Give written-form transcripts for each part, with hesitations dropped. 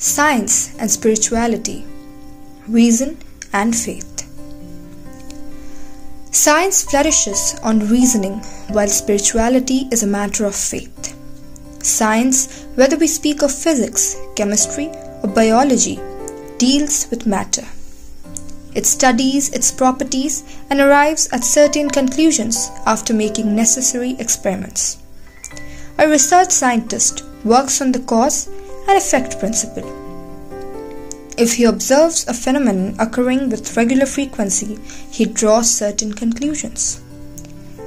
Science and spirituality, reason and faith. Science flourishes on reasoning, while spirituality is a matter of faith. Science, whether we speak of physics, chemistry, or biology, deals with matter. It studies its properties and arrives at certain conclusions after making necessary experiments. A research scientist works on the cause and effect principle. If he observes a phenomenon occurring with regular frequency, he draws certain conclusions.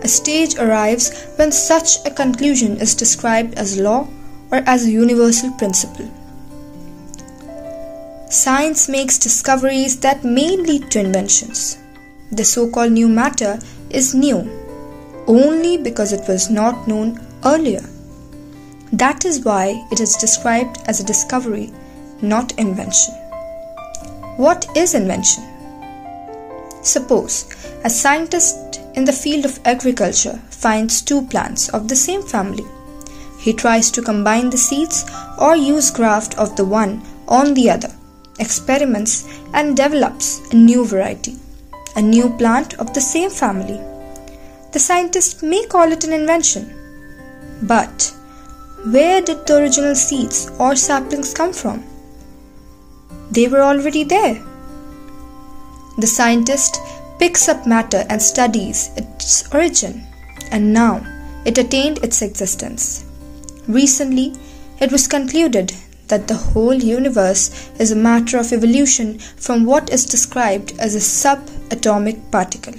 A stage arrives when such a conclusion is described as law or as a universal principle. Science makes discoveries that may lead to inventions. The so-called new matter is new only because it was not known earlier. That is why it is described as a discovery, not invention. What is invention? Suppose a scientist in the field of agriculture finds two plants of the same family. He tries to combine the seeds or use graft of the one on the other, experiments and develops a new variety, a new plant of the same family. The scientist may call it an invention. But where did the original seeds or saplings come from? They were already there. The scientist picks up matter and studies its origin, and now it attained its existence. Recently, it was concluded that the whole universe is a matter of evolution from what is described as a subatomic particle.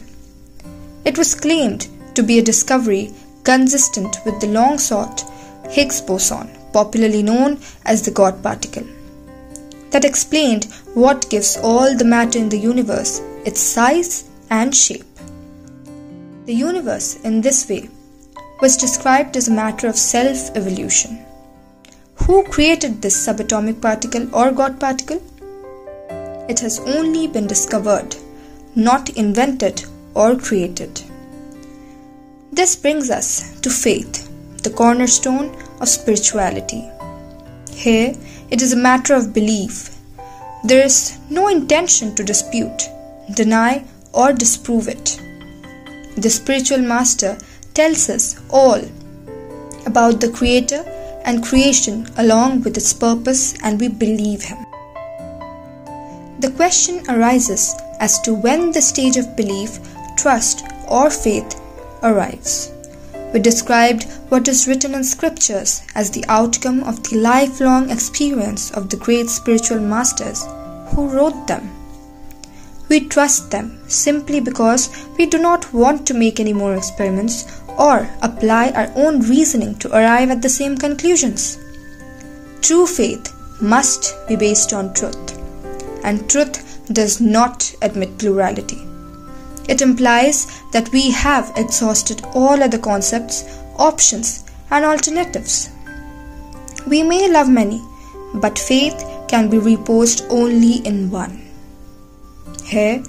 It was claimed to be a discovery consistent with the long-sought Higgs boson, popularly known as the God particle, that explained what gives all the matter in the universe its size and shape. The universe, in this way, was described as a matter of self-evolution. Who created this subatomic particle or God particle? It has only been discovered, not invented or created. This brings us to faith, the cornerstone of spirituality. Here, it is a matter of belief. There is no intention to dispute, deny, or disprove it. The spiritual master tells us all about the Creator and creation along with its purpose, and we believe him. The question arises as to when the stage of belief, trust, or faith arrives. We described what is written in scriptures as the outcome of the lifelong experience of the great spiritual masters who wrote them. We trust them simply because we do not want to make any more experiments or apply our own reasoning to arrive at the same conclusions. True faith must be based on truth, and truth does not admit plurality. It implies that we have exhausted all other concepts, options, and alternatives. We may love many, but faith can be reposed only in one. Here,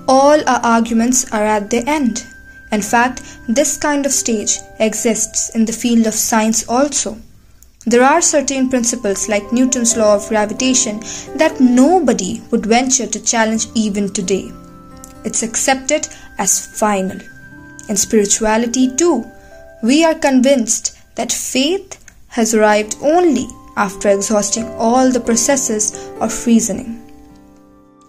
all our arguments are at their end. In fact, this kind of stage exists in the field of science also. There are certain principles like Newton's law of gravitation that nobody would venture to challenge even today. It's accepted as final. In spirituality too, we are convinced that faith has arrived only after exhausting all the processes of reasoning.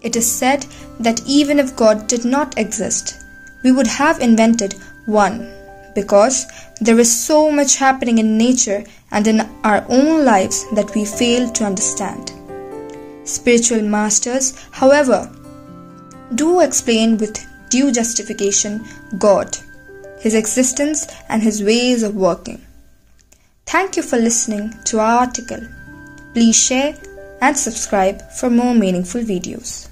It is said that even if God did not exist, we would have invented one, because there is so much happening in nature and in our own lives that we fail to understand. Spiritual masters, however, do explain with due justification God, His existence and His ways of working. Thank you for listening to our article. Please share and subscribe for more meaningful videos.